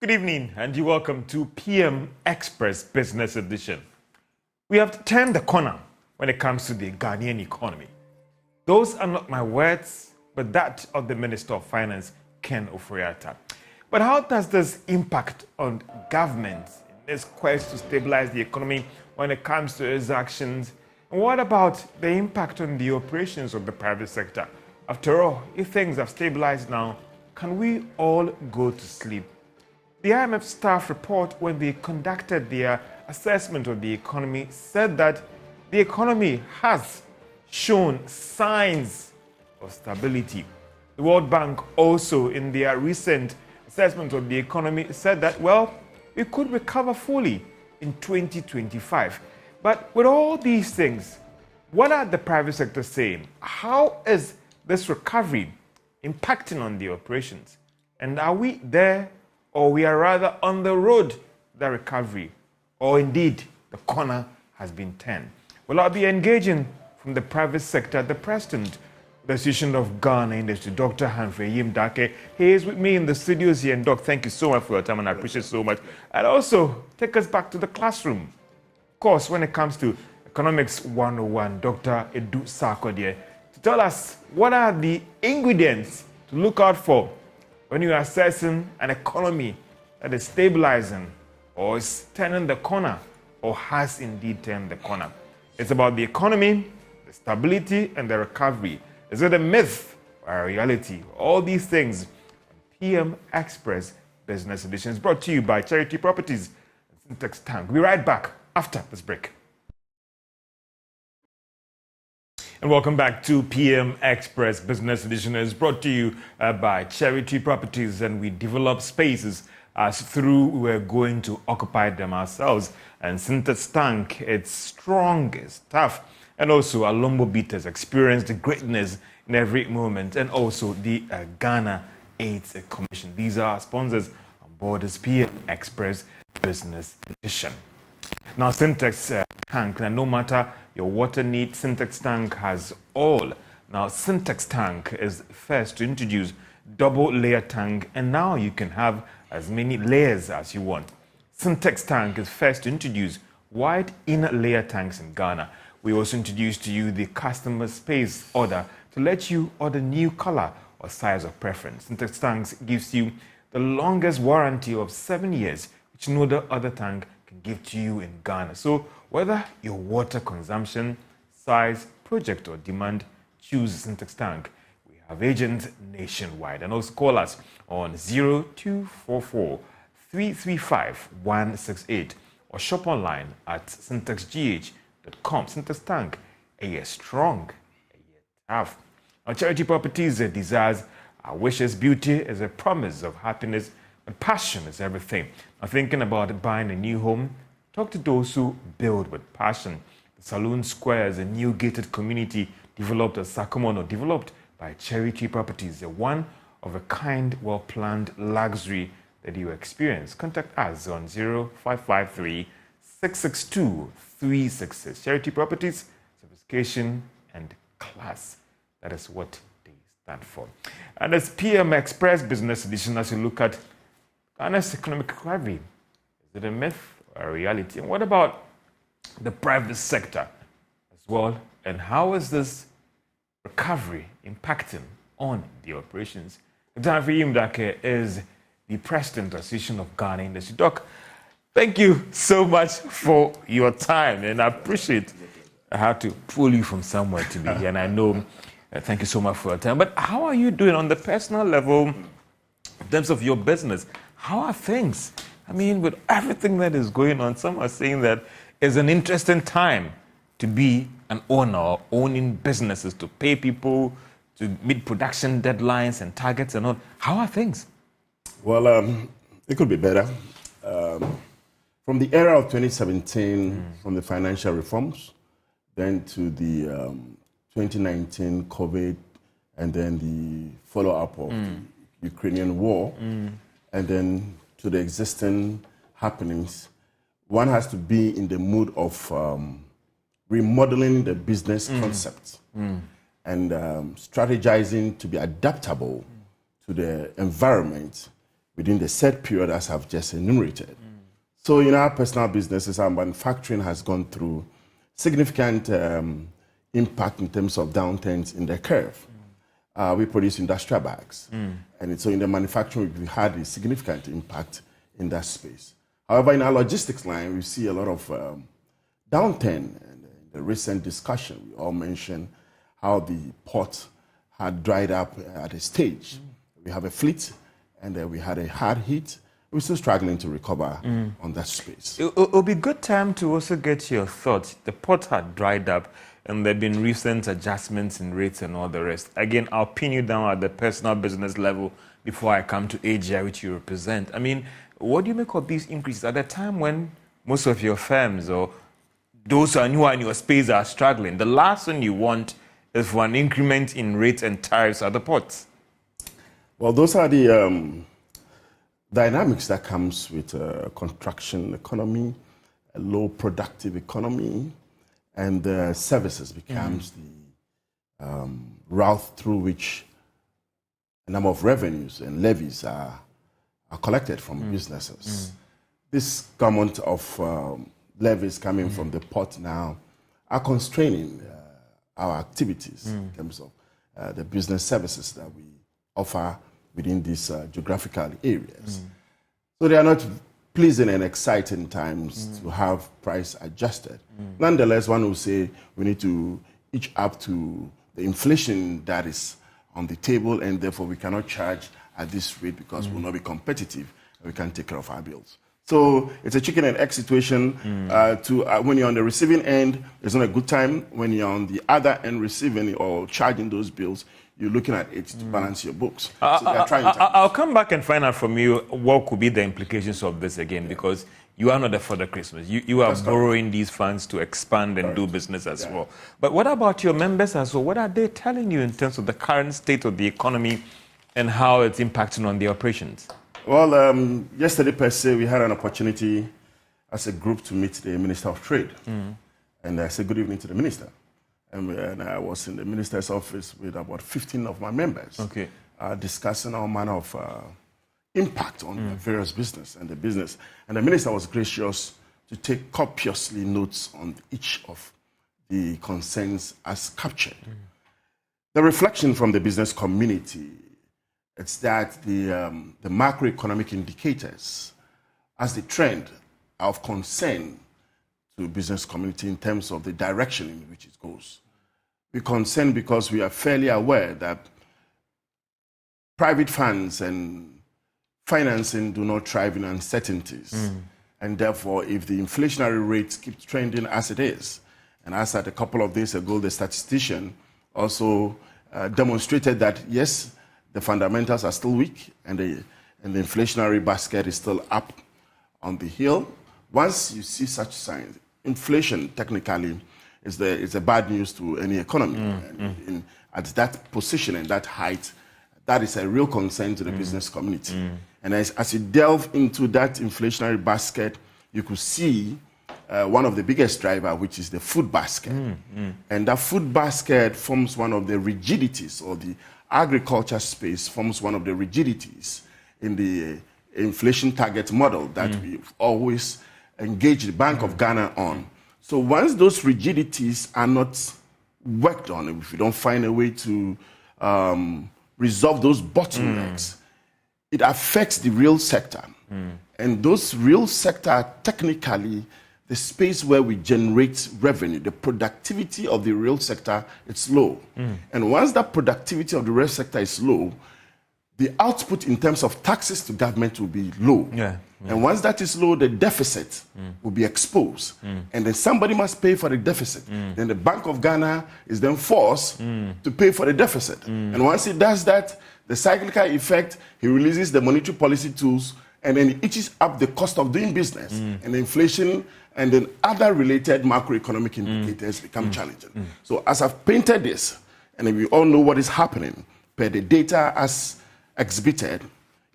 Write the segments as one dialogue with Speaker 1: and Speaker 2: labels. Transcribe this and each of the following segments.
Speaker 1: Good evening and you're welcome to PM Express Business Edition. We have turned the corner when it comes to the Ghanaian economy. Those are not my words, but that of the Minister of Finance, Ken Ofori-Atta. But how does this impact on government in its quest to stabilize the economy when it comes to its actions? And what about the impact on the operations of the private sector? After all, if things have stabilized now, can we all go to sleep? The IMF staff report, when they conducted their assessment of the economy, said that the economy has shown signs of stability. The World Bank also, in their recent assessment of the economy, said that, well, it could recover fully in 2025. But with all these things, what are the private sector saying? How is this recovery impacting on the operations? And are we there, or we are rather on the road to the recovery, or indeed the corner has been turned? Well, I'll be engaging from the private sector, the president of the Association of Ghana Industry, Dr. Humphrey Yimdake. He is with me in the studios here. And Doc, thank you so much for your time, and I appreciate it so much. And also, take us back to the classroom. Of course, when it comes to Economics 101, Dr. Edu Sarkodie, to tell us what are the ingredients to look out for when you are assessing an economy that is stabilizing or is turning the corner or has indeed turned the corner. It's about the economy, the stability, and the recovery. Is it a myth or a reality? All these things. PM Express Business Edition is brought to you by Charity Properties and Syntax Tank. We'll be right back after this break. And welcome back to PM Express Business Edition. It's brought to you by Charity Properties, and we develop spaces as through we're going to occupy them ourselves. And Syntax Tank, it's strong, it's tough, and also Alombo Beaters experience the greatness in every moment, and also the Ghana AIDS Commission. These are our sponsors on board this PM Express Business Edition. Now, Syntax Tank, and no matter your water need, Syntax Tank has all. Now, Syntax Tank is first to introduce double layer tank, and now you can have as many layers as you want. Syntax Tank is first to introduce wide inner layer tanks in Ghana. We also introduced to you the customer space order to let you order new color or size of preference. Syntax Tanks gives you the longest warranty of 7 years, which no other tank can give to you in Ghana. So whether your water consumption, size, project, or demand, choose Syntax Tank. We have agents nationwide. And also call us on 0244 335 168 or shop online at syntaxgh.com. Syntax Tank, a year strong, a year tough. Our Charity Properties desires our wishes. Beauty is a promise of happiness, and passion is everything. Now, thinking about buying a new home? Talk to those who build with passion. The Saloon Square is a new gated community developed at Sakumono, developed by Charity Properties, a one-of-a-kind, well-planned luxury that you experience. Contact us on 0553 662 366. Charity Properties, sophistication and class. That is what they stand for. And as PM Express Business Edition, as you look at Ghana's economic recovery, is it a myth or a reality? And what about the private sector as well? And how is this recovery impacting on the operations? Dr. Yimdake is the president of the Association of Ghana Industry. Doc, thank you so much for your time, and I appreciate I had to pull you from somewhere to be here, and I know. Thank you so much for your time. But how are you doing on the personal level in terms of your business? How are things? I mean, with everything that is going on, some are saying that it's an interesting time to be an owner, owning businesses, to pay people, to meet production deadlines and targets and all. How are things?
Speaker 2: Well, it could be better. From the era of 2017, from the financial reforms, then to the 2019 COVID, and then the follow-up of the Ukrainian war, and then to the existing happenings, one has to be in the mood of remodeling the business concept and strategizing to be adaptable to the environment within the set period as I've just enumerated. So in our personal businesses, our manufacturing has gone through significant impact in terms of downturns in the curve. We produce industrial bags. And so in the manufacturing, we had a significant impact in that space. However, in our logistics line, we see a lot of downturn. And in the recent discussion, we all mentioned how the port had dried up at a stage. We have a fleet, and we had a hard hit. We're still struggling to recover on that space.
Speaker 1: It'll be a good time to also get your thoughts. The port had dried up, and there have been recent adjustments in rates and all the rest. Again, I'll pin you down at the personal business level before I come to AGI, which you represent. I mean, what do you make of these increases at a time when most of your firms or those who are in your space are struggling? The last thing you want is for an increment in rates and tariffs at the ports.
Speaker 2: Well, those are the dynamics that comes with a contraction economy, a low productive economy, and services becomes the route through which a number of revenues and levies are collected from businesses. This government of levies coming from the port now are constraining our activities in terms of the business services that we offer within these geographical areas. So they are not pleasing and exciting times to have price adjusted. Nonetheless, one will say we need to each up to the inflation that is on the table, and therefore we cannot charge at this rate because we'll not be competitive and we can't take care of our bills. So it's a chicken and egg situation. When you're on the receiving end, it's not a good time. When you're on the other end receiving or charging those bills, you're looking at it to balance your books. So they're trying to.
Speaker 1: I'll come back and find out from you what could be the implications of this again, because you are not there for the Christmas. You are borrowing these funds to expand and do business as well. But what about your members as well? What are they telling you in terms of the current state of the economy and how it's impacting on the operations?
Speaker 2: Well, yesterday per se, we had an opportunity as a group to meet the Minister of Trade. And I said good evening to the Minister. And I was in the Minister's office with about 15 of my members, discussing all manner of impact on the various business and the business. And the Minister was gracious to take copiously notes on each of the concerns as captured. The reflection from the business community, it's that the macroeconomic indicators as the trend are of concern to business community in terms of the direction in which it goes. We're concerned because we are fairly aware that private funds and financing do not thrive in uncertainties. And therefore, if the inflationary rates keep trending as it is, and as at a couple of days ago, the statistician also demonstrated that, yes, the fundamentals are still weak and the inflationary basket is still up on the hill. Once you see such signs, inflation technically is a bad news to any economy. And at that position and that height, that is a real concern to the business community. And as you delve into that inflationary basket, you could see one of the biggest drivers, which is the food basket. And that food basket forms one of the rigidities, or the agriculture space forms one of the rigidities in the inflation target model that we've always engaged the Bank of Ghana on. So once those rigidities are not worked on, if we don't find a way to resolve those bottlenecks, it affects the real sector. And those real sector are technically the space where we generate revenue. The productivity of the real sector is low. And once that productivity of the real sector is low, the output in terms of taxes to government will be low. And once that is low, the deficit will be exposed. And then somebody must pay for the deficit. Then the Bank of Ghana is then forced to pay for the deficit. And once he does that, the cyclical effect, he releases the monetary policy tools, and then it eats up the cost of doing business. And inflation and then other related macroeconomic indicators become challenging. So as I've painted this, and we all know what is happening, per the data as exhibited,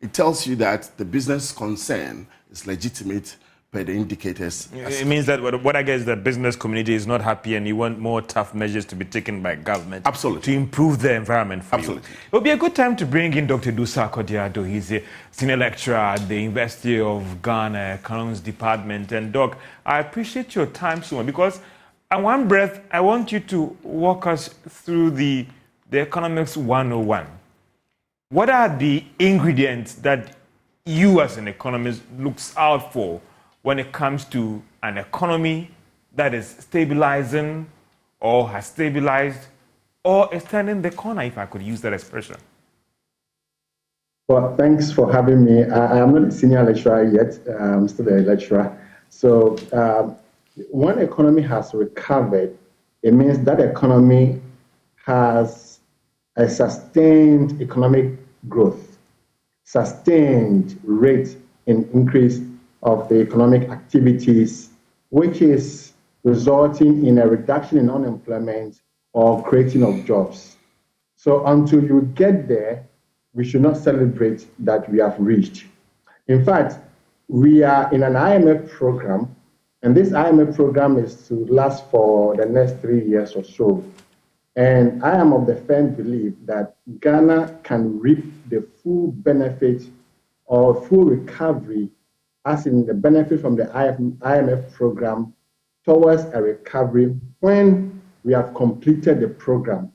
Speaker 2: it tells you that the business concern is legitimate per the indicators.
Speaker 1: It means that what I guess the business community is not happy and you want more tough measures to be taken by government.
Speaker 2: Absolutely.
Speaker 1: To improve the environment for
Speaker 2: Absolutely.
Speaker 1: you. It would be a good time to bring in Dr. Dusa Kodiado. He's a senior lecturer at the University of Ghana Economics Department. And Doc, I appreciate your time so much because at one breath, I want you to walk us through the Economics 101. What are the ingredients that you as an economist looks out for when it comes to an economy that is stabilizing or has stabilized or is turning the corner, if I could use that expression?
Speaker 3: Well, thanks for having me. I am not a senior lecturer yet. I'm still a lecturer. So when economy has recovered, it means that economy has a sustained economic growth, sustained rate in increase of the economic activities, which is resulting in a reduction in unemployment or creating of jobs. So until you get there, we should not celebrate that we have reached. In fact, we are in an IMF program, and this IMF program is to last for the next 3 years or so. And I am of the firm belief that Ghana can reap the full benefit or full recovery, as in the benefit from the IMF program, towards a recovery when we have completed the program.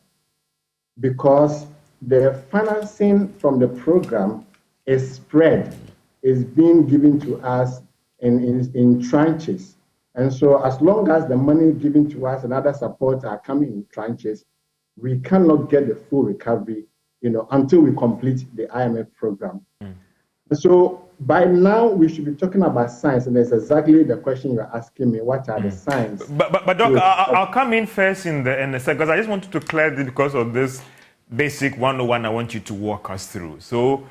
Speaker 3: Because the financing from the program is spread, is being given to us in tranches. And so as long as the money given to us and other support are coming in tranches, we cannot get the full recovery, until we complete the IMF program. So by now we should be talking about science, and that's exactly the question you're asking me. What are the science?
Speaker 1: But Doc, I'll come in first in the second, because I just wanted to clear this because of this basic 101 I want you to walk us through. So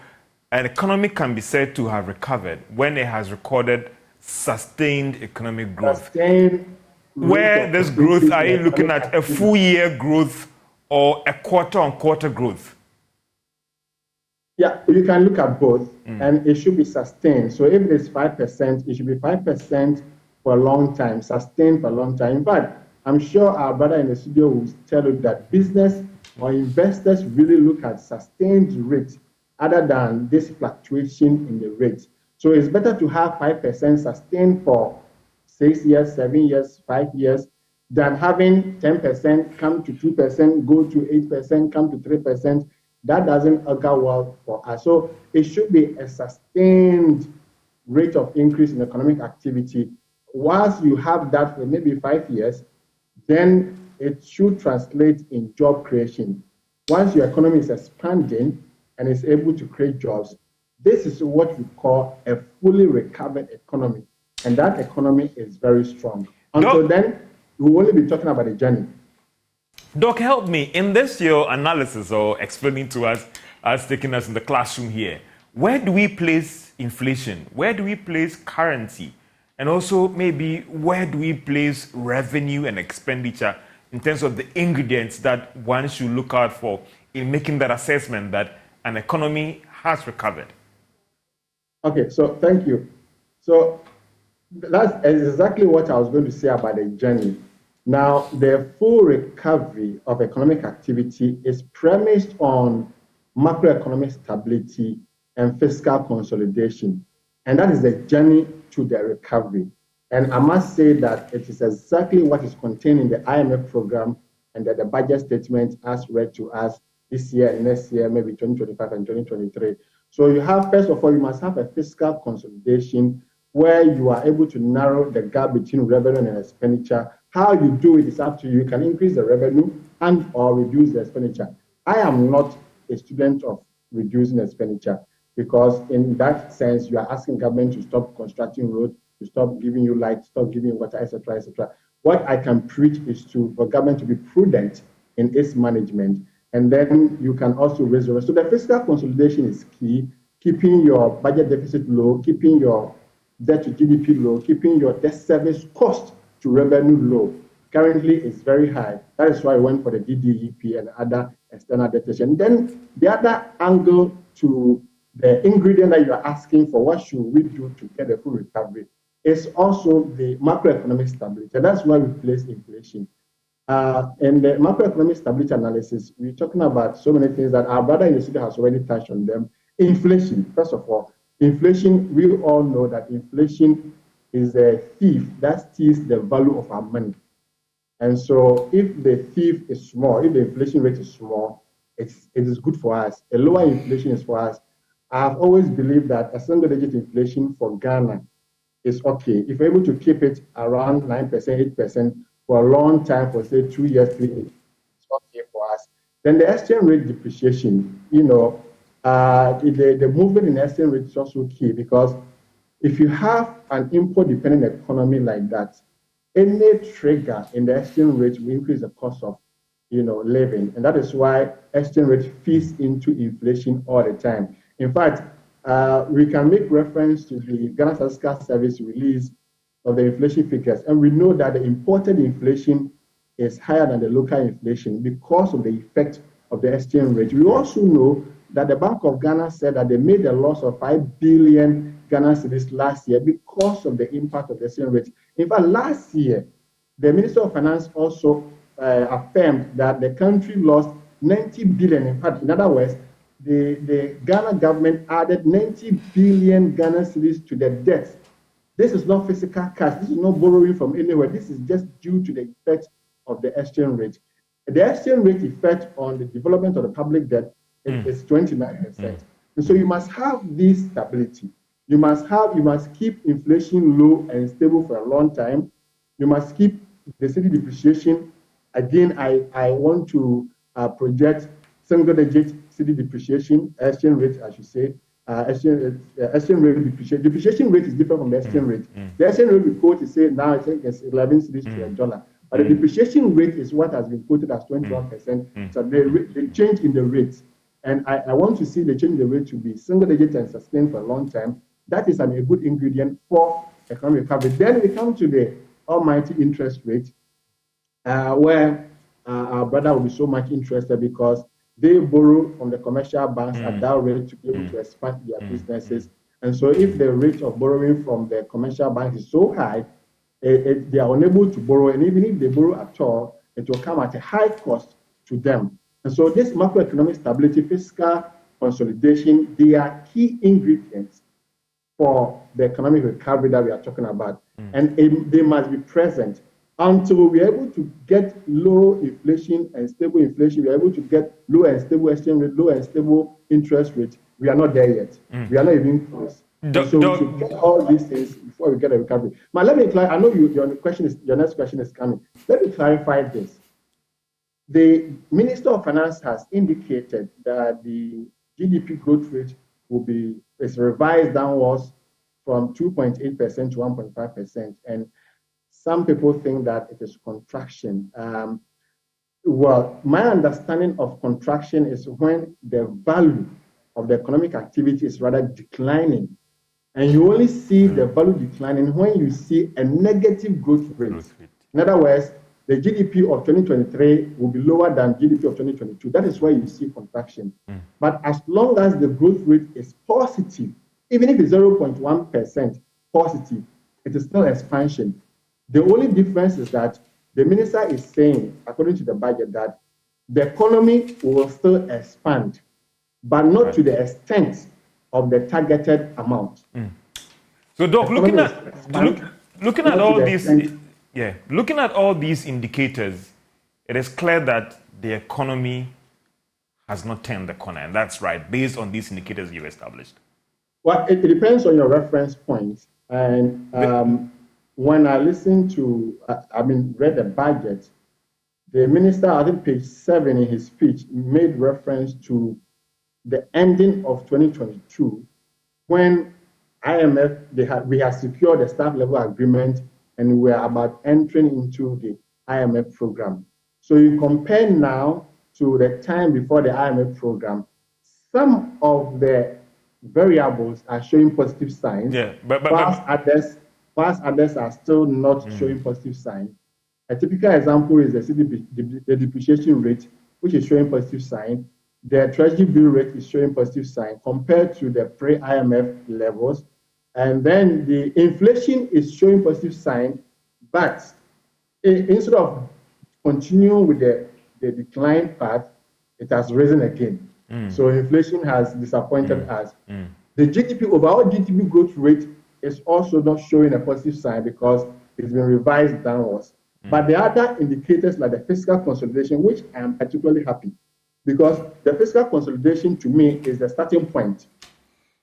Speaker 1: an economy can be said to have recovered when it has recorded sustained economic growth.
Speaker 3: Sustained.
Speaker 1: Where this growth, are you looking at a full year growth or a quarter-on-quarter growth?
Speaker 3: Yeah, you can look at both, and it should be sustained. So if it is 5%, it should be 5% for a long time, sustained for a long time. In fact, I'm sure our brother in the studio will tell you that business or investors really look at sustained rate other than this fluctuation in the rate. So it's better to have 5% sustained for 6 years, 7 years, 5 years, than having 10% come to 2%, go to 8%, come to 3%. That doesn't augur well for us. So it should be a sustained rate of increase in economic activity. Once you have that for maybe 5 years, then it should translate in job creation. Once your economy is expanding and is able to create jobs, this is what we call a fully recovered economy. And that economy is very strong. Until then, we will only be talking about a journey.
Speaker 1: Doc, help me. In this your analysis or explaining to us, as taking us in the classroom here, where do we place inflation? Where do we place currency? And also maybe where do we place revenue and expenditure in terms of the ingredients that one should look out for in making that assessment that an economy has recovered?
Speaker 3: Okay, so thank you. So that's exactly what I was going to say about the journey. Now, the full recovery of economic activity is premised on macroeconomic stability and fiscal consolidation. And that is the journey to the recovery. And I must say that it is exactly what is contained in the IMF program and the budget statement as read to us this year and next year, maybe 2025 and 2023. So you have, first of all, you must have a fiscal consolidation where you are able to narrow the gap between revenue and expenditure. How you do it is up to you. You can increase the revenue and or reduce the expenditure. I am not a student of reducing expenditure because in that sense, you are asking government to stop constructing roads, to stop giving you light, stop giving you water, etc., etc. What I can preach is for government to be prudent in its management, and then you can also raise the rest. So the fiscal consolidation is key, keeping your budget deficit low, keeping your debt to GDP low, keeping your debt service cost to revenue low. Currently, it's very high. That is why I went for the DDEP and other external deficit. Then the other angle to the ingredient that you are asking for, what should we do to get a full recovery? is also the macroeconomic stability. And that's why we place inflation. In the macroeconomic stability analysis, we're talking about so many things that our brother in the studio has already touched on them. Inflation, first of all, inflation, we all know that inflation is a thief that steals the value of our money. And so if the thief is small, if the inflation rate is small, it is good for us. A lower inflation is for us. I've always believed that a single digit inflation for Ghana is okay. If we're able to keep it around 9%, 8% for a long time, for say 2 years, 3 years, it's okay for us. Then the exchange rate depreciation, the movement in exchange rate is also key, because if you have an import dependent economy like that, any trigger in the exchange rate will increase the cost of living. And that is why exchange rate feeds into inflation all the time. In fact, we can make reference to the Ghana Statistical Service release of the inflation figures, and we know that the imported inflation is higher than the local inflation because of the effect of the exchange rate. We also know that the Bank of Ghana said that they made a loss of 5 billion Ghana cedis last year because of the impact of the exchange rate. In fact, last year, the Minister of Finance also affirmed that the country lost 90 billion. In fact, in other words, the Ghana government added 90 billion Ghana cedis to the debt. This is not physical cash. This is not borrowing from anywhere. This is just due to the effect of the exchange rate. The exchange rate effect on the development of the public debt is 29%. And so you must have this stability. You must keep inflation low and stable for a long time. You must keep the cedi depreciation. Again, I want to project single-digit cedi depreciation, exchange rate, I should say. Exchange rate depreciation. Depreciation rate is different from the exchange rate. The exchange rate we quote is, say, now I think it's 11 cedis to a dollar. But the depreciation rate is what has been quoted as 21%. So the change in the rates. And I want to see the change in the rate to be single-digit and sustained for a long time. That is a good ingredient for economic recovery. Then we come to the almighty interest rate, where our brother will be so much interested because they borrow from the commercial banks at that rate to be able to expand their businesses. And so if the rate of borrowing from the commercial banks is so high, they are unable to borrow. And even if they borrow at all, it will come at a high cost to them. And so this macroeconomic stability, fiscal consolidation, they are key ingredients for the economic recovery that we are talking about. And they must be present until we're able to get low inflation and stable inflation. We're able to get low and stable exchange rate, low and stable interest rate. We are not there yet. We are not even close. So we should get all these things before we get a recovery. But let me clarify. I know your next question is coming. Let me clarify this. The Minister of Finance has indicated that the GDP growth rate is revised downwards from 2.8% to 1.5%. And some people think that it is contraction. Well, my understanding of contraction is when the value of the economic activity is rather declining. And you only see the value declining when you see a negative growth rate. In other words, the GDP of 2023 will be lower than GDP of 2022. That is why you see contraction. But as long as the growth rate is positive, even if it's 0.1% positive, it is still expansion. The only difference is that the minister is saying, according to the budget, that the economy will still expand, but not to the extent of the targeted amount.
Speaker 1: So, Doc, looking at all these, looking at all these indicators, it is clear that the economy has not turned the corner, and that's right, based on these indicators you established.
Speaker 3: Well, it depends on your reference point, and when I listened to, read the budget, the minister, I think page 7 in his speech, made reference to the ending of 2022, when IMF, we had secured the staff level agreement and we were about entering into the IMF program. So you compare now to the time before the IMF program, some of the variables are showing positive signs, whilst others are still not showing positive signs. A typical example is the depreciation rate, which is showing positive sign. The treasury bill rate is showing positive sign compared to the pre-IMF levels. And then the inflation is showing positive sign, but instead of continuing with the decline path, it has risen again. So inflation has disappointed us. The GDP, overall GDP growth rate is also not showing a positive sign because it's been revised downwards. But the other indicators like the fiscal consolidation, which I am particularly happy, because the fiscal consolidation to me is the starting point.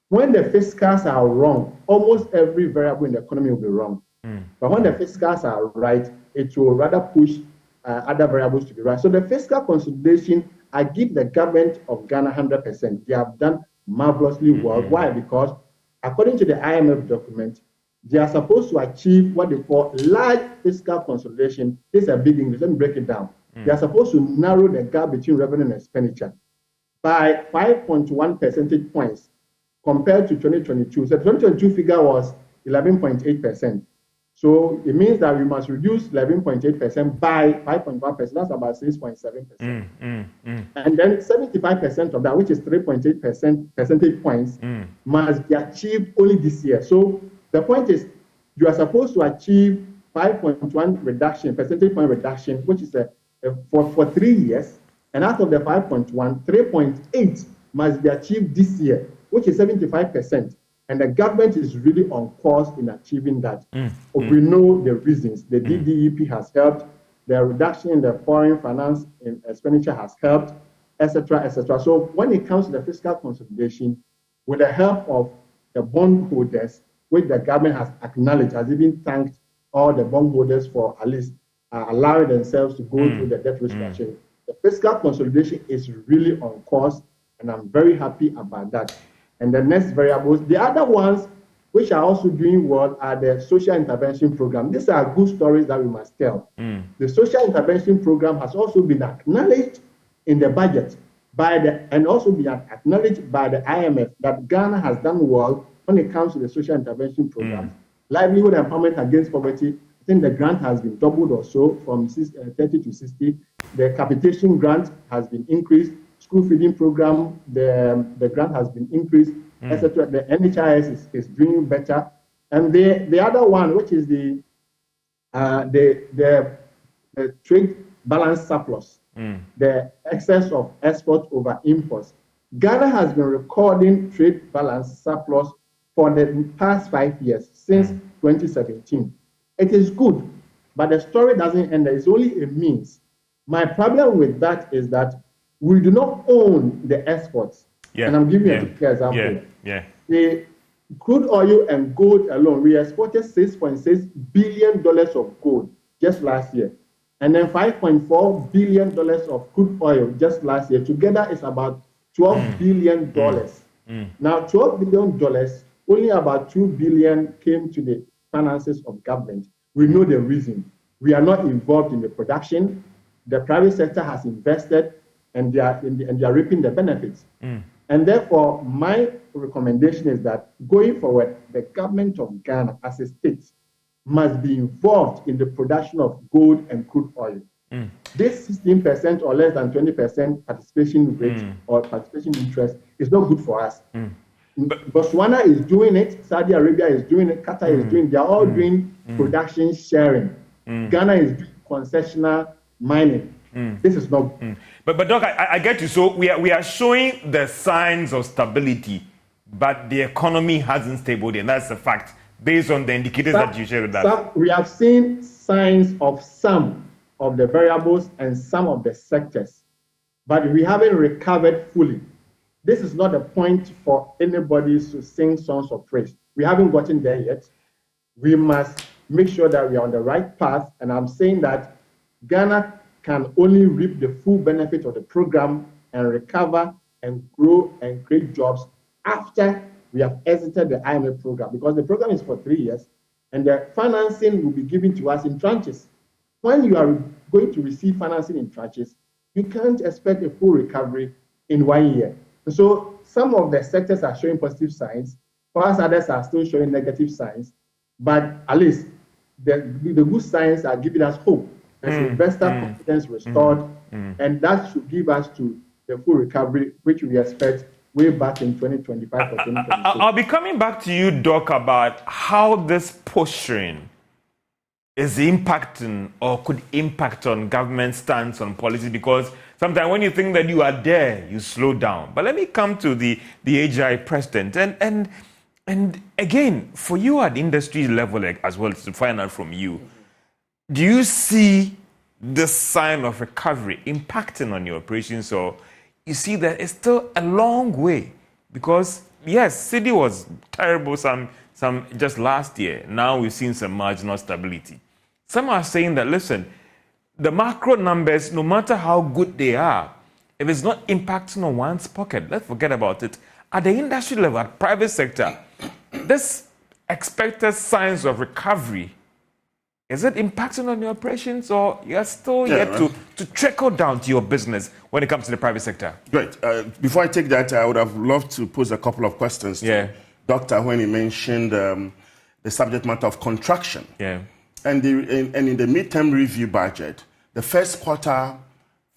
Speaker 3: When the fiscals are wrong, almost every variable in the economy will be wrong. But when the fiscals are right, it will rather push other variables to be right. So the fiscal consolidation, I give the government of Ghana 100%. They have done marvelously well. Why? Because according to the IMF document, they are supposed to achieve what they call large fiscal consolidation. This is a big English. Let me break it down. They are supposed to narrow the gap between revenue and expenditure by 5.1 percentage points compared to 2022. So the 2022 figure was 11.8%. So it means that we must reduce 11.8% by 5.1%. That's about 6.7%. And then 75% of that, which is 3.8 percentage points, must be achieved only this year. So the point is, you are supposed to achieve 5.1 reduction, percentage point reduction, which is for 3 years. And out of the 5.1, 3.8 must be achieved this year, which is 75%. And the government is really on course in achieving that. We know the reasons. The DDEP has helped. The reduction in the foreign finance expenditure has helped, etc., etc. So when it comes to the fiscal consolidation, with the help of the bondholders, which the government has acknowledged, has even thanked all the bondholders for at least allowing themselves to go through the debt restructuring. The fiscal consolidation is really on course, and I'm very happy about that. And the next variables, the other ones which are also doing well are the social intervention program. These are good stories that we must tell. The social intervention program has also been acknowledged in the budget and also been acknowledged by the IMF that Ghana has done well when it comes to the social intervention programs. Livelihood empowerment against poverty, I think the grant has been doubled or so from 30 to 60. The capitation grant has been increased. School feeding program, the grant has been increased, etc. The NHIS is doing better. And the other one, which is the trade balance surplus, the excess of export over imports. Ghana has been recording trade balance surplus for the past 5 years, since 2017. It is good, but the story doesn't end there. It's only a means. My problem with that is that we do not own the exports. And I'm giving you a clear example. The crude oil and gold alone, we exported $6.6 billion of gold just last year. And then $5.4 billion of crude oil just last year. Together, it's about $12 billion. Now, $12 billion, only about $2 billion came to the finances of government. We know the reason. We are not involved in the production. The private sector has invested, and they are reaping the benefits. And therefore, my recommendation is that going forward, the government of Ghana as a state must be involved in the production of gold and crude oil. This 16% or less than 20% participation rate or participation interest is not good for us. Botswana is doing it, Saudi Arabia is doing it, Qatar is doing it. They are all doing production sharing. Ghana is doing concessional mining. This is not.
Speaker 1: But Doc, I get you. So we are showing the signs of stability, but the economy hasn't stabilized, and that's a fact based on the indicators that you shared with us.
Speaker 3: We have seen signs of some of the variables and some of the sectors, but we haven't recovered fully. This is not a point for anybody to sing songs of praise. We haven't gotten there yet. We must make sure that we are on the right path, and I'm saying that Ghana can only reap the full benefit of the program and recover and grow and create jobs after we have exited the IMF program, because the program is for 3 years and the financing will be given to us in tranches. When you are going to receive financing in tranches, you can't expect a full recovery in 1 year. So some of the sectors are showing positive signs, whilst others are still showing negative signs, but at least the good signs are giving us hope. As investor confidence restored, and that should give us to the full recovery which we expect way back in 2025 or 2026.
Speaker 1: I'll be coming back to you, Doc, about how this posturing is impacting or could impact on government stance on policy, because sometimes when you think that you are there, you slow down. But let me come to the AGI president. And again, for you at industry level as well, to find out from you, do you see this sign of recovery impacting on your operations, or you see that it's still a long way? Because yes, city was terrible some just last year. Now we've seen some marginal stability. Some are saying that, listen, the macro numbers, no matter how good they are, if it's not impacting on one's pocket, let's forget about it. At the industry level, at private sector, this expected signs of recovery, is it impacting on your operations, or you're still yet to trickle down to your business when it comes to the private sector?
Speaker 2: Great. Before I take that, I would have loved to pose a couple of questions to Doctor when he mentioned the subject matter of contraction.
Speaker 1: Yeah.
Speaker 2: And in the midterm review budget, the first quarter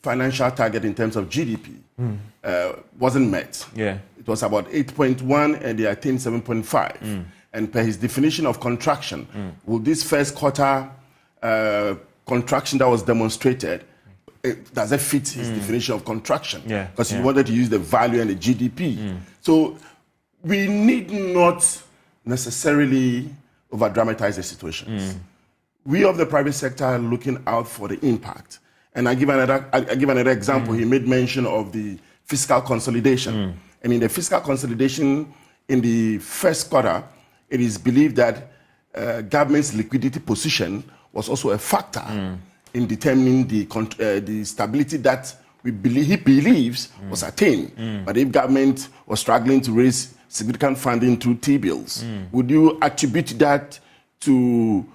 Speaker 2: financial target in terms of GDP wasn't met.
Speaker 1: Yeah.
Speaker 2: It was about 8.1 and they attained 7.5. And per his definition of contraction, will this first quarter contraction that was demonstrated, does it fit his definition of contraction? Because he wanted to use the value and the GDP. So we need not necessarily over-dramatize the situations. We of the private sector are looking out for the impact. And I give another example. He made mention of the fiscal consolidation. And in the fiscal consolidation in the first quarter, it is believed that government's liquidity position was also a factor in determining the stability that he believes was attained. But if government was struggling to raise significant funding through T-bills, would you attribute that to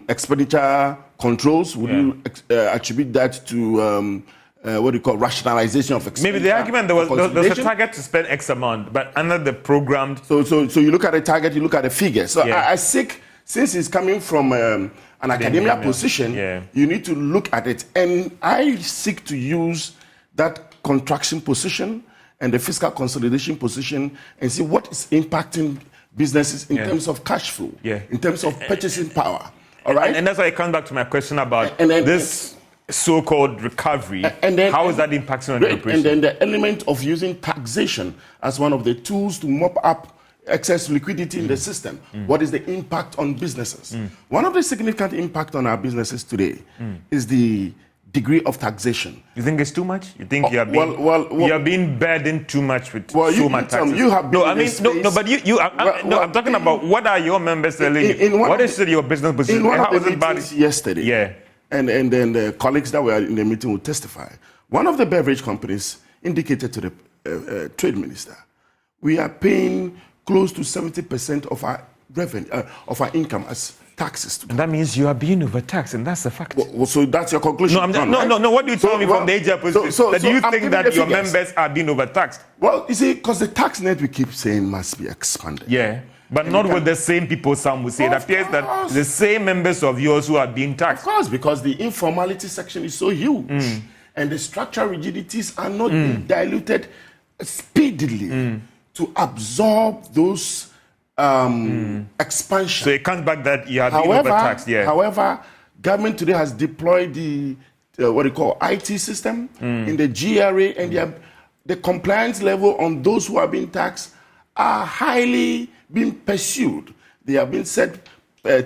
Speaker 2: expenditure controls? Would you attribute that to what do you call rationalization of expenditure?
Speaker 1: Maybe the argument there was a target to spend X amount, but under the programmed.
Speaker 2: So you look at the target, you look at the figure. So I seek, since it's coming from an academia position, you need to look at it, and I seek to use that contraction position and the fiscal consolidation position and see what is impacting businesses in terms of cash flow, in terms of purchasing power. All right?
Speaker 1: And that's why I come back to my question about this so-called recovery. How is that impacting on the operation?
Speaker 2: And then the element of using taxation as one of the tools to mop up excess liquidity in the system. What is the impact on businesses? One of the significant impact on our businesses today is the degree of taxation.
Speaker 1: You think it's too much? You think you are being burdened too much with so much taxes?
Speaker 2: You have been
Speaker 1: I'm talking about what are your members telling you? What is your business position?
Speaker 2: In one of the meetings yesterday, and then the colleagues that were in the meeting will testify. One of the beverage companies indicated to the trade minister, we are paying close to 70% of our revenue, of our income as taxes.
Speaker 1: And that means you are being overtaxed, and that's a fact.
Speaker 2: So that's your conclusion?
Speaker 1: No. What do you tell me from the AGI position? Do you think that your members are being overtaxed?
Speaker 2: Well, you see, because the tax net we keep saying must be expanded.
Speaker 1: Yeah. But not with the same people, some would say. It appears that the same members of yours who are being taxed.
Speaker 2: Of course, because the informality section is so huge. And the structural rigidities are not being diluted speedily to absorb those expansion.
Speaker 1: So it comes back that you are being overtaxed.
Speaker 2: However, government today has deployed the what you call IT system in the GRA, and the compliance level on those who are being taxed are highly being pursued. They have been set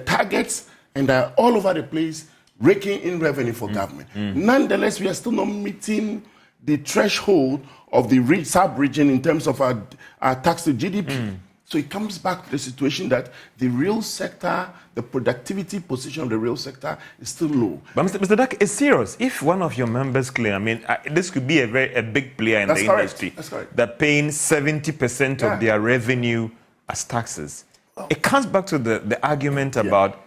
Speaker 2: targets and are all over the place, raking in revenue for government. Nonetheless, we are still not meeting the threshold of the sub-region in terms of our tax to GDP. So it comes back to the situation that the real sector, the productivity position of the real sector is still low.
Speaker 1: But Mr. Dak, it's serious. If one of your members claim, this could be a big player in the industry, that paying 70% of their revenue as taxes. It comes back to the argument about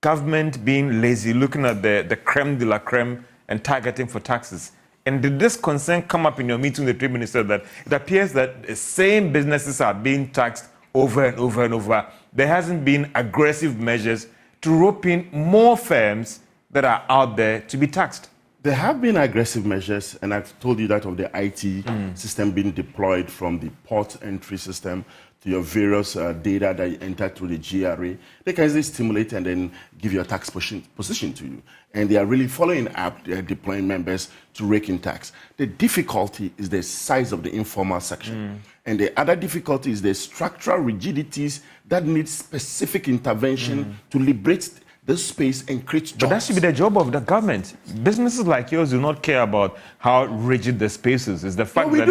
Speaker 1: government being lazy, looking at the creme de la creme and targeting for taxes. And did this concern come up in your meeting with the Trade Minister, that it appears that the same businesses are being taxed over and over and over? There hasn't been aggressive measures to rope in more firms that are out there to be taxed.
Speaker 2: There have been aggressive measures, and I've told you that of the IT system being deployed from the port entry system to your various data that you enter through the GRA. They can easily stimulate and then give your tax position to you. And they are really following up, they are deploying members to rake in tax. The difficulty is the size of the informal section. And the other difficulty is the structural rigidities that need specific intervention to liberate the space and create jobs.
Speaker 1: But that should be the job of the government. Businesses like yours do not care about how rigid the space is. It's the fact that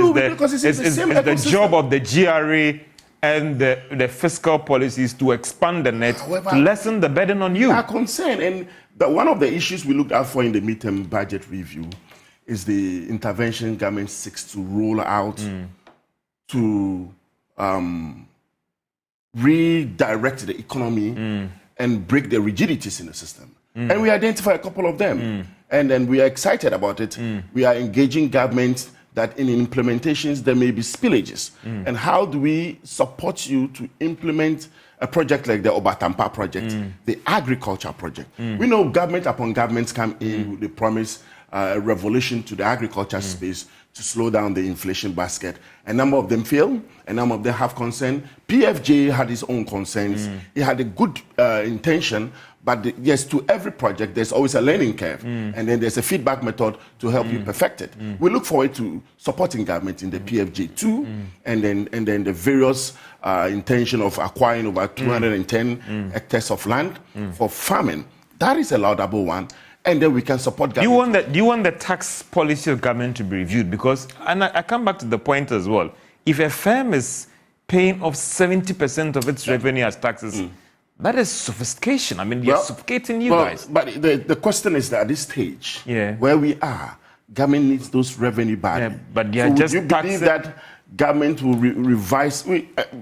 Speaker 1: it's the job of the GRA and the fiscal policies to expand the net, however, to lessen the burden on you.
Speaker 2: We are concerned, and one of the issues we looked at for in the midterm budget review is the intervention government seeks to roll out to redirect the economy and break the rigidities in the system. And we identify a couple of them. And then we are excited about it. We are engaging government that in implementations there may be spillages. And how do we support you to implement a project like the Obatampa project, the agriculture project? We know government upon governments come in with the promise a revolution to the agriculture space to slow down the inflation basket. A number of them fail, a number of them have concern. PFJ had its own concerns. It had a good intention, but yes, to every project, there's always a learning curve. And then there's a feedback method to help you perfect it. We look forward to supporting government in the PFJ too, and then the various intention of acquiring over 210 hectares of land for farming. That is a laudable one. And then we can support government.
Speaker 1: Do you want the tax policy of government to be reviewed? Because, and I come back to the point as well, if a firm is paying off 70% of its revenue as taxes, that is sophistication. I mean, you're suffocating you guys.
Speaker 2: But the question is that at this stage, where we are, government needs those revenue back.
Speaker 1: But you're just
Speaker 2: would you believe that government will revise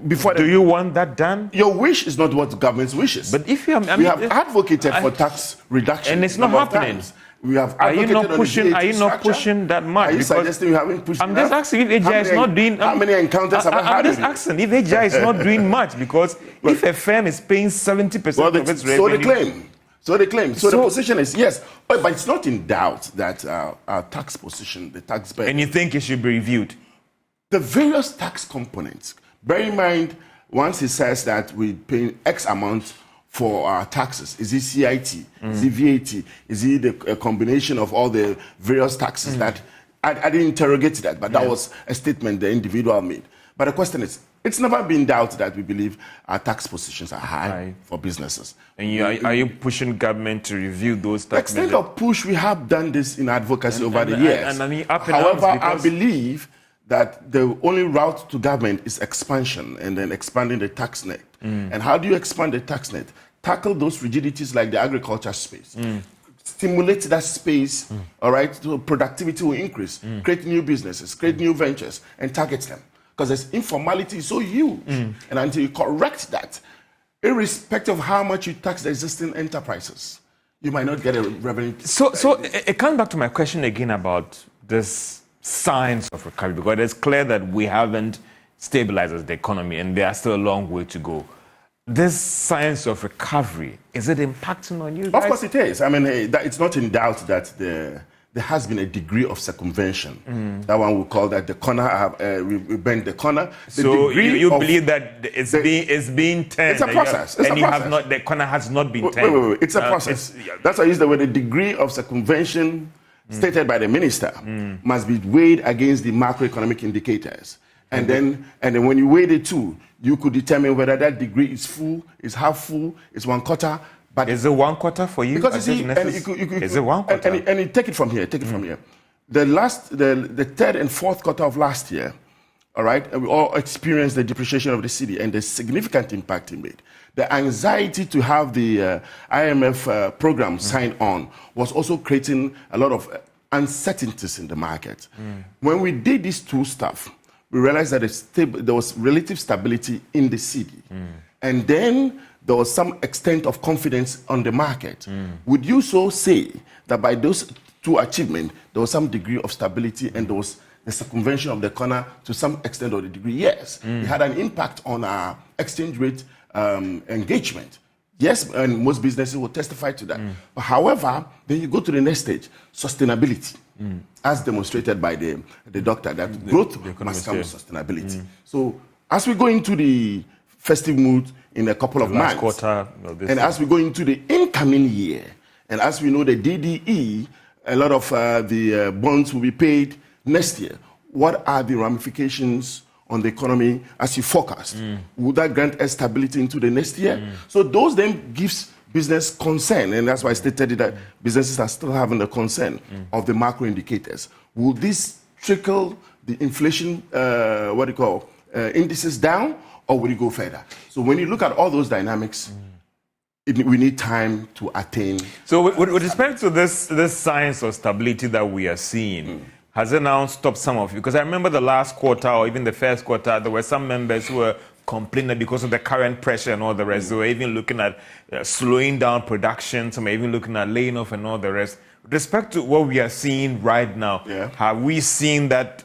Speaker 2: before?
Speaker 1: Do you want that done?
Speaker 2: Your wish is not what the government's wishes.
Speaker 1: But if you,
Speaker 2: we have advocated for tax reduction,
Speaker 1: and it's not happening.
Speaker 2: We have
Speaker 1: are you not pushing that much?
Speaker 2: Are you suggesting we haven't pushed?
Speaker 1: I'm just asking if AGI is not doing.
Speaker 2: How many encounters have I had?
Speaker 1: I'm just asking if AGI is not doing much, because if a firm is paying 70% of its revenue,
Speaker 2: so they claim. So the position is yes, but it's not in doubt that our tax position, the tax burden.
Speaker 1: And you think it should be reviewed?
Speaker 2: The various tax components. Bear in mind, once it says that we pay X amount for our taxes, is it CIT, is it VAT, is it a combination of all the various taxes that I didn't interrogate that, but that was a statement the individual made. But the question is, it's never been doubt that we believe our tax positions are high for businesses.
Speaker 1: And are you pushing government to review those tax
Speaker 2: measures? Extent of push, we have done this in advocacy over the years. However, I believe that the only route to government is expansion and then expanding the tax net. And how do you expand the tax net? Tackle those rigidities like the agriculture space. Stimulate that space, all right, so productivity will increase. Create new businesses, create new ventures, and target them. Because this informality is so huge. And until you correct that, irrespective of how much you tax the existing enterprises, you might not get a revenue.
Speaker 1: So it comes back to my question again about this signs of recovery, because it's clear that we haven't stabilized the economy and there's still a long way to go. This signs of recovery, is it impacting on you guys?
Speaker 2: Of course it is. I mean, it's not in doubt that there has been a degree of circumvention. That one we call that the corner, we bend the corner.
Speaker 1: So you believe that it's being turned?
Speaker 2: It's a process.
Speaker 1: The corner has not been turned.
Speaker 2: Wait. It's a process. That's why I use the word the degree of circumvention stated by the minister must be weighed against the macroeconomic indicators. And then when you weigh the two, you could determine whether that degree is full, is half full, is 1 quarter. But
Speaker 1: is it 1 quarter for you?
Speaker 2: Because you see,
Speaker 1: is it 1 quarter?
Speaker 2: And you take it from here. The third and fourth quarter of last year, all right, and we all experienced the depreciation of the cedi and the significant impact it made. The anxiety to have the IMF program signed on was also creating a lot of uncertainties in the market. When we did these two stuff, we realized that there was relative stability in the cedi. And then there was some extent of confidence on the market. Would you so say that by those two achievements, there was some degree of stability and there was the circumvention of the corner to some extent or the degree? Yes. It had an impact on our exchange rate engagement. Yes, and most businesses will testify to that. But however, then you go to the next stage, sustainability, as demonstrated by the doctor, that growth must come with sustainability. So as we go into the festive mood in a couple of months,
Speaker 1: quarter
Speaker 2: and as we go into the incoming year, and as we know the DDE, a lot of the bonds will be paid next year. What are the ramifications on the economy as you forecast? Would that grant us stability into the next year? So those then gives business concern, and that's why I stated that businesses are still having the concern of the macro indicators. Will this trickle the inflation, indices down, or will it go further? So when you look at all those dynamics, we need time to attain.
Speaker 1: So with respect to this signs of stability that we are seeing, has it now stopped some of you? Because I remember the last quarter or even the first quarter, there were some members who were complaining because of the current pressure and all the rest. They were even looking at slowing down production. Some are even looking at laying off and all the rest. With respect to what we are seeing right now, have we seen that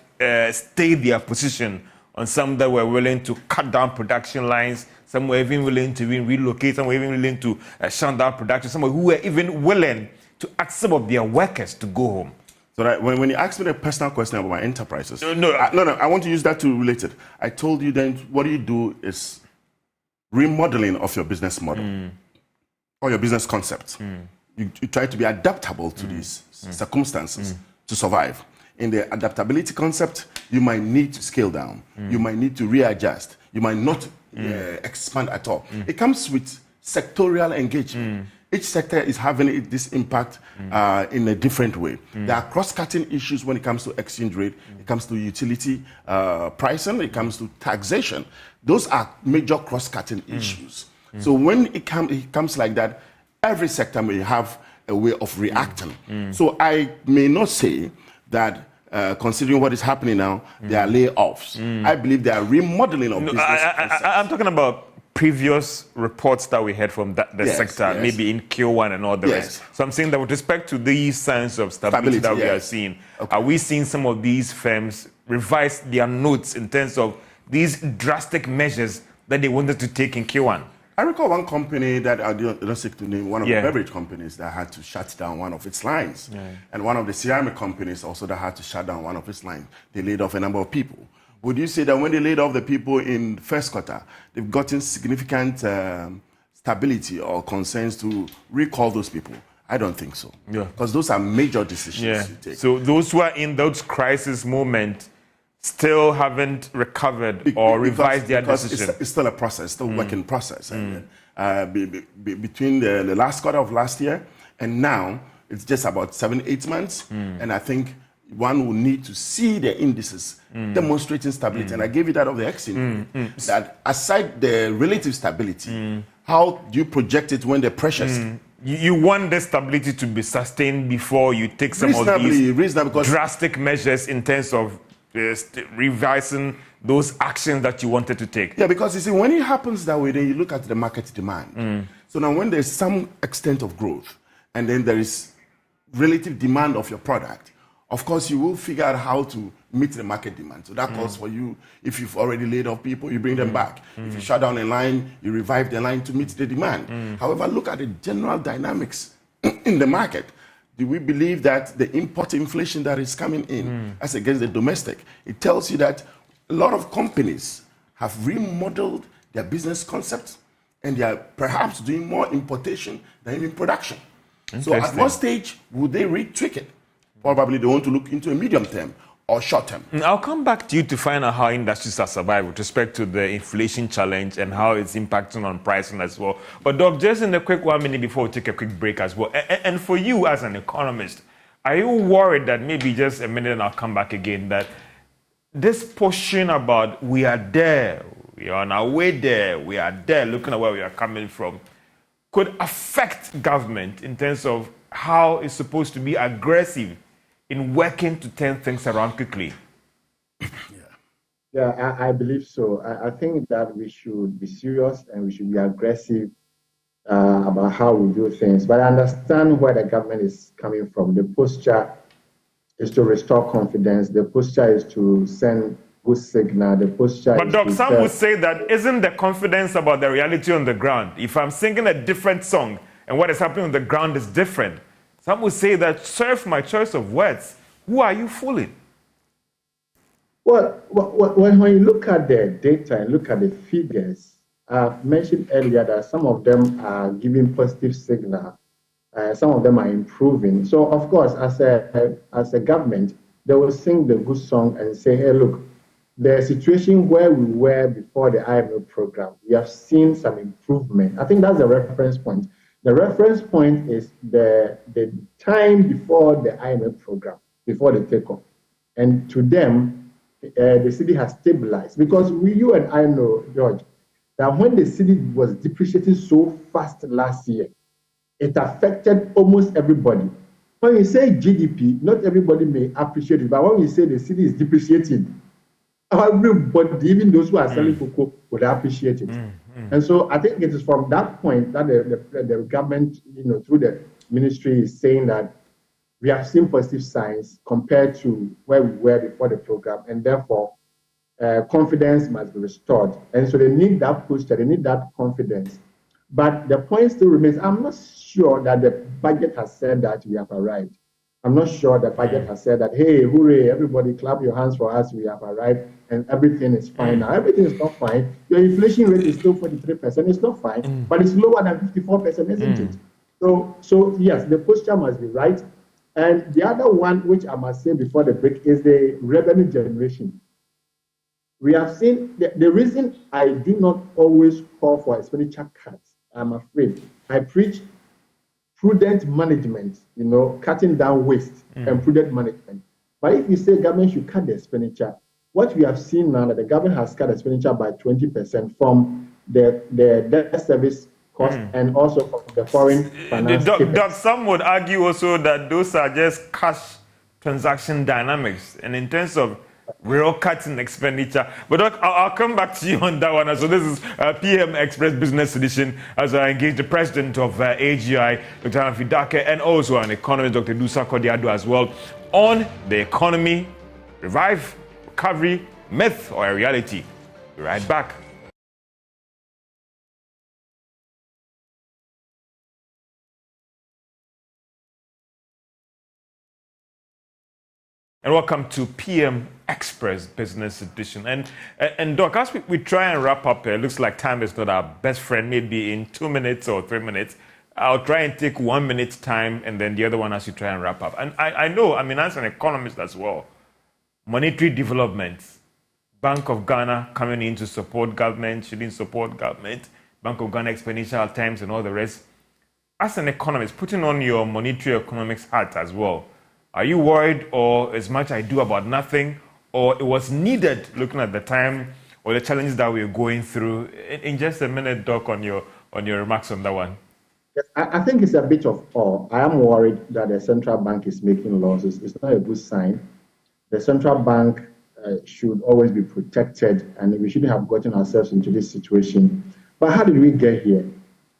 Speaker 1: stay their position on some that were willing to cut down production lines? Some were even willing to relocate. Some were even willing to shut down production. Some who were even willing to ask some of their workers to go home.
Speaker 2: So that when you ask me the personal question about my enterprises, I want to use that to relate it. I told you then what you do is remodeling of your business model or your business concept. You try to be adaptable to these circumstances to survive. In the adaptability concept, you might need to scale down. You might need to readjust. You might not expand at all. It comes with sectorial engagement. Each sector is having this impact in a different way. There are cross-cutting issues when it comes to exchange rate, it comes to utility pricing, it comes to taxation. Those are major cross-cutting issues. So when it comes like that, every sector may have a way of reacting. So I may not say that considering what is happening now, there are layoffs. I believe there are remodeling of business.
Speaker 1: I'm talking about previous reports that we had from the sector, maybe in Q1 and all the rest. So I'm saying that with respect to these signs of stability that we are seeing, are we seeing some of these firms revise their notes in terms of these drastic measures that they wanted to take in Q1?
Speaker 2: I recall one company that I don't seek to name, one of the beverage companies that had to shut down one of its lines. And one of the ceramic companies also that had to shut down one of its lines. They laid off a number of people. Would you say that when they laid off the people in first quarter, they've gotten significant stability or concerns to recall those people? I don't think so. Because those are major decisions you take.
Speaker 1: So those who are in those crisis moments still haven't recovered or revised their decision.
Speaker 2: It's still a process, still a working process. And between the last quarter of last year and now, it's just about 7-8 months. And I think one will need to see the indices demonstrating stability. And I gave you that of the exchange rate. That aside the relative stability, how do you project it when the pressures...
Speaker 1: You want the stability to be sustained before you take some of these drastic measures in terms of revising those actions that you wanted to take.
Speaker 2: Yeah, because you see, when it happens that way, then you look at the market demand. So now when there's some extent of growth, and then there is relative demand of your product, of course, you will figure out how to meet the market demand. So that calls for you, if you've already laid off people, you bring them back. If you shut down a line, you revive the line to meet the demand. However, look at the general dynamics in the market. Do we believe that the import inflation that is coming in as against the domestic, it tells you that a lot of companies have remodeled their business concepts and they are perhaps doing more importation than even production. So at what stage would they retweak it? Probably they want to look into a medium term or short term.
Speaker 1: I'll come back to you to find out how industries are surviving with respect to the inflation challenge and how it's impacting on pricing as well. But Doc, just in a quick 1 minute before we take a quick break as well, and for you as an economist, are you worried that maybe just a minute and I'll come back again, that this portion about we are there, we are on our way there, we are there, looking at where we are coming from, could affect government in terms of how it's supposed to be aggressive in working to turn things around quickly?
Speaker 3: Yeah, I believe so. I think that we should be serious and we should be aggressive about how we do things. But I understand where the government is coming from. The posture is to restore confidence. The posture is to send good signal. The posture
Speaker 1: But
Speaker 3: is
Speaker 1: Doc,
Speaker 3: to
Speaker 1: some
Speaker 3: tell.
Speaker 1: would say that isn't the confidence about the reality on the ground? If I'm singing a different song and what is happening on the ground is different, some would say that serve my choice of words. Who are you fooling?
Speaker 3: Well, when you look at the data and look at the figures, I've mentioned earlier that some of them are giving positive signal. Some of them are improving. So, of course, as a government, they will sing the good song and say, hey, look, the situation where we were before the IMF program, we have seen some improvement. I think that's the reference point. The reference point is the time before the IMF program, before the takeoff. And to them, the city has stabilized because you and I know, George, that when the city was depreciating so fast last year, it affected almost everybody. When you say GDP, not everybody may appreciate it, but when we say the city is depreciating, everybody, even those who are selling cocoa, would appreciate it. And so I think it is from that point that the government, through the ministry, is saying that we have seen positive signs compared to where we were before the program, and therefore confidence must be restored. And so they need that push, they need that confidence. But the point still remains, I'm not sure that the budget has said that we have arrived. I'm not sure the budget has said that, hey, hooray, everybody clap your hands for us, we have arrived, and everything is fine now. Everything is not fine. Your inflation rate is still 43%. It's not fine, but it's lower than 54%, isn't it? So yes, the posture must be right. And the other one, which I must say before the break, is the revenue generation. We have seen the reason I do not always call for expenditure cuts, I'm afraid. I preach prudent management, cutting down waste and prudent management. But if you say government should cut the expenditure, what we have seen now that the government has cut expenditure by 20% from the debt service cost and also from the foreign finance.
Speaker 1: Doc, some would argue also that those are just cash transaction dynamics. And in terms of real cuts in expenditure. But Doc, I'll come back to you on that one. So this is PM Express Business Edition as I engage the president of AGI, Dr. Amfidake, and also an economist, Dr. Dusa Kodiado, as well, on the economy, revive, recovery, myth or a reality. Be right back. And welcome to PM Express Business Edition. And Doc, as we try and wrap up here, it looks like time is not our best friend, maybe in 2 minutes or 3 minutes. I'll try and take 1 minute's time and then the other one as you try and wrap up. And I know, as an economist as well, monetary development, Bank of Ghana coming in to support government, shouldn't support government, Bank of Ghana expenditure at times and all the rest. As an economist, putting on your monetary economics hat as well, are you worried or as much I do about nothing, or it was needed looking at the time or the challenges that we're going through? In just a minute, Doc, on your remarks on that one.
Speaker 3: Yes, I think it's a bit of all. I am worried that the central bank is making losses. It's not a good sign. The central bank should always be protected, and we shouldn't have gotten ourselves into this situation. But how did we get here?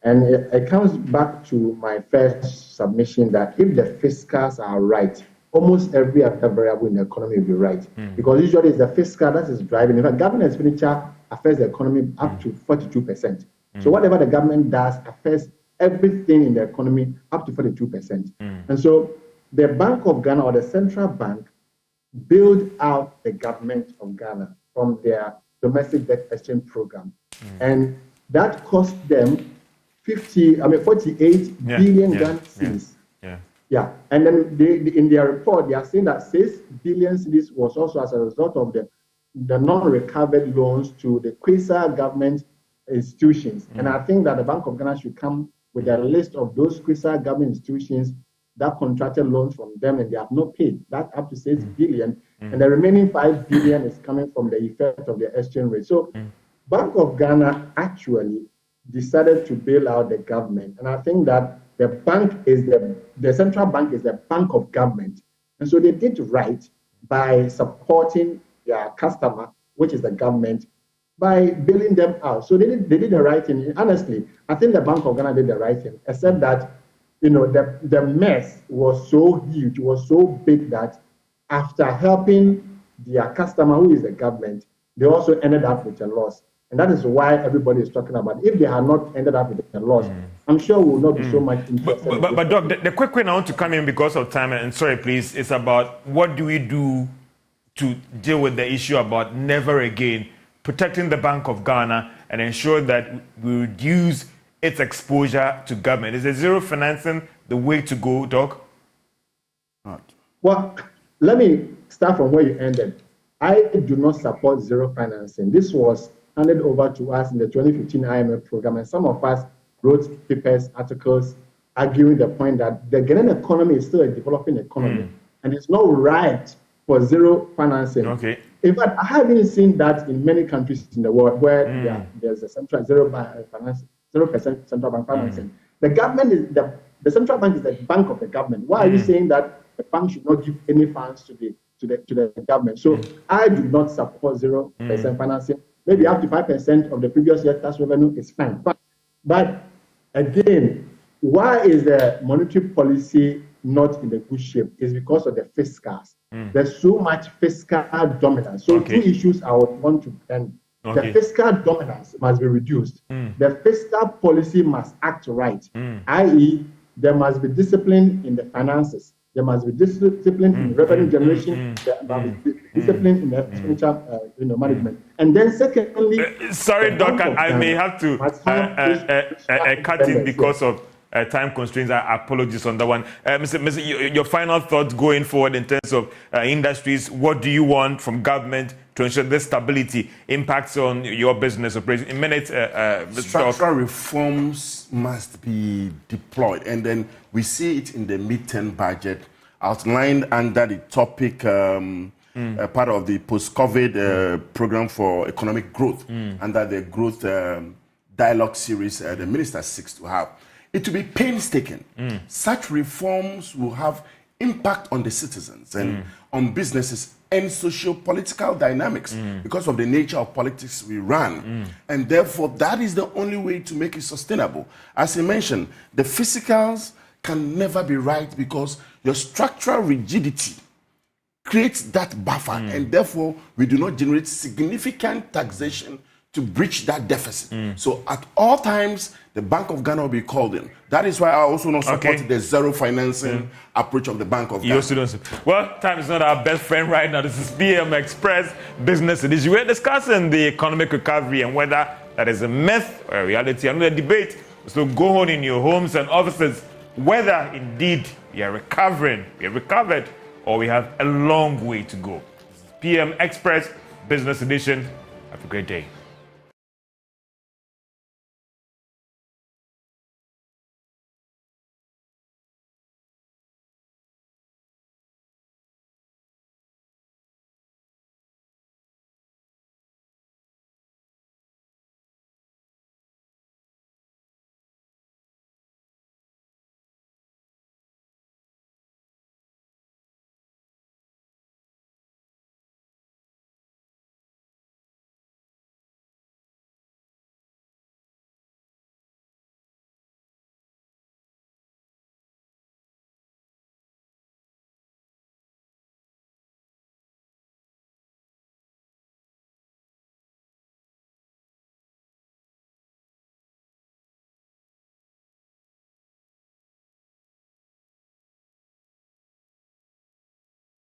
Speaker 3: And it comes back to my first submission that if the fiscals are right, almost every other variable in the economy will be right. Because usually it's the fiscal that is driving. In fact, government expenditure affects the economy up to 42%. So whatever the government does affects everything in the economy up to 42%. And so the Bank of Ghana or the central bank bailed out the government of Ghana from their domestic debt exchange program. And that cost them 48 billion Ghana cedis. Yeah. And then in their report, they are saying that 6 billion cedis was also as a result of the non-recovered loans to the quasi-government institutions. And I think that the Bank of Ghana should come with a list of those quasi-government institutions that contracted loans from them and they have not paid. That up to 6 billion. And the remaining 5 billion is coming from the effect of the exchange rate. So Bank of Ghana actually decided to bail out the government. And I think that the bank is the central bank is the bank of government. And so they did right by supporting their customer, which is the government, by bailing them out. So they did the right thing. Honestly, I think the Bank of Ghana did the right thing, except that, the mess was so huge, was so big that after helping their customer, who is the government, they also ended up with a loss. And that is why everybody is talking about it. If they had not ended up with a loss, I'm sure we will not be so much interested.
Speaker 1: But Doc, the quick way I want to come in because of time, and sorry, please, is about what do we do to deal with the issue about never again protecting the Bank of Ghana and ensure that we reduce its exposure to government. Is a zero financing the way to go, Doc?
Speaker 3: Well, let me start from where you ended. I do not support zero financing. This was handed over to us in the 2015 IMF program, and some of us wrote papers, articles, arguing the point that the Ghanaian economy is still a developing economy, and it's not right for zero financing.
Speaker 1: Okay.
Speaker 3: In fact, I haven't seen that in many countries in the world where there's a central 0% central bank financing. The government is the central bank is the bank of the government. Why are you saying that the bank should not give any funds to the government? So I do not support 0% financing. Maybe up to 5% of the previous year's tax revenue is fine. But again, why is the monetary policy not in a good shape? It's because of the fiscals. There's so much fiscal dominance. So two issues I would want to end. The fiscal dominance must be reduced. The fiscal policy must act right, i.e., there must be discipline in the finances. There must be discipline in revenue generation. There must be discipline in the expenditure management. And then secondly...
Speaker 1: sorry, Doc, I may have to cut in because of time constraints. Apologies on that one. Mr. Your final thoughts going forward in terms of industries. What do you want from government to ensure this stability impacts on your business operation? In minutes,
Speaker 2: structural reforms must be deployed, and then we see it in the midterm budget outlined under the topic part of the post-COVID program for economic growth under the growth dialogue series the minister seeks to have. It will be painstaking. Such reforms will have impact on the citizens and on businesses and socio-political dynamics because of the nature of politics we run. And therefore, that is the only way to make it sustainable. As I mentioned, the physicals can never be right because your structural rigidity creates that buffer, and therefore, we do not generate significant taxation to breach that deficit. So at all times, the Bank of Ghana will be called in. That is why I also not support the zero financing approach of the Bank of Ghana.
Speaker 1: You also don't. Well, time is not our best friend right now. This is PM Express Business Edition. We're discussing the economic recovery and whether that is a myth or a reality. Another debate. So go on in your homes and offices whether indeed we are recovered, or we have a long way to go. This is PM Express Business Edition. Have a great day.